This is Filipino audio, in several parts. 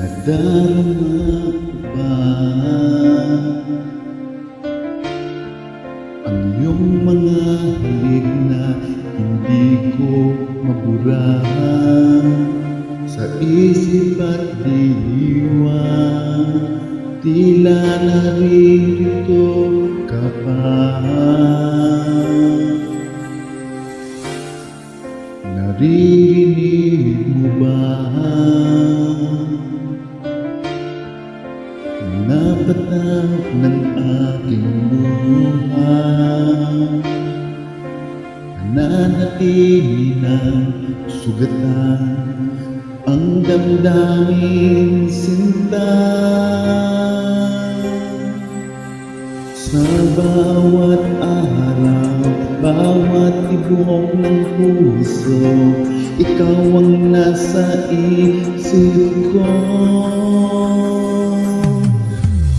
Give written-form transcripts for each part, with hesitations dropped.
Nadarama ba ang iyong mga halik na hindi ko maburahan sa isip at diwa? Tila naririto ka pa. Naririnig mo ba napatak ng aking luha? Nanatili ng sugatan ang damdamin sinta. Sa bawat araw, bawat tibok ng puso, ikaw ang nasa isip ko.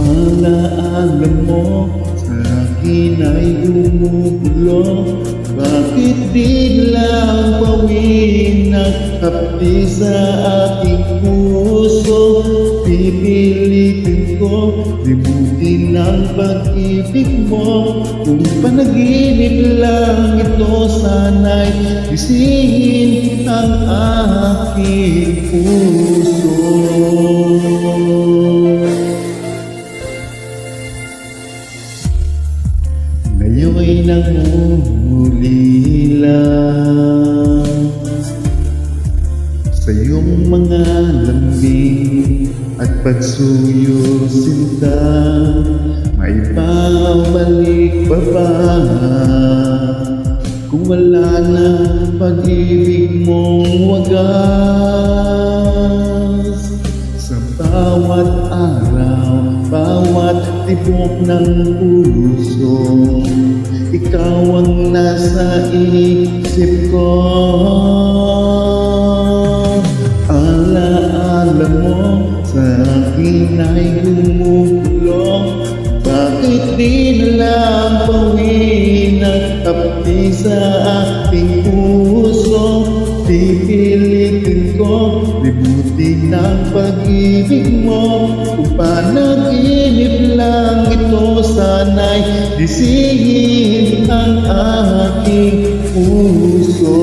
Alaala mo sa akin ay bumubulo. Bakit di lang bawin nakapti sa aking puso? Pipilitin ko limutin ang pag-ibig mo. Kung panaginip lang ito, sana'y gisingin ang aking puso. Ngayon'y nangungulila sa iyong mga lambing at pagsuyo sinta. May babalik pa ba kung wala na pag-ibig mong wagas? Sa bawat araw, bawat tibok ng puso, ikaw ang nasa isip ko. Alaala mo sa akin ay gumugulo. Bakit di na lang bawin ang kapti sa ating puso? Pipilitin ko libutin ang pag-ibig mo. Kung panaginip lang ito, sana'y gisingin ang aking puso.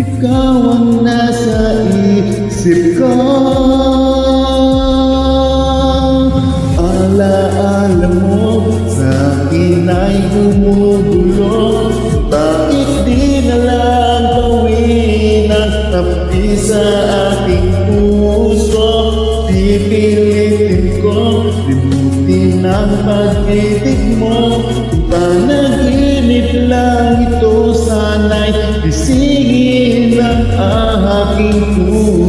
Ikaw ang nasa isip ko. Alaala mo sa akin ay gumugulo. Bakit di na lang bawin ang tapi sa aking puso? Pipilitin ko limutin ang pag-ibig mo. Kung panaginip lang ito, sana'y gisingin ang aking puso.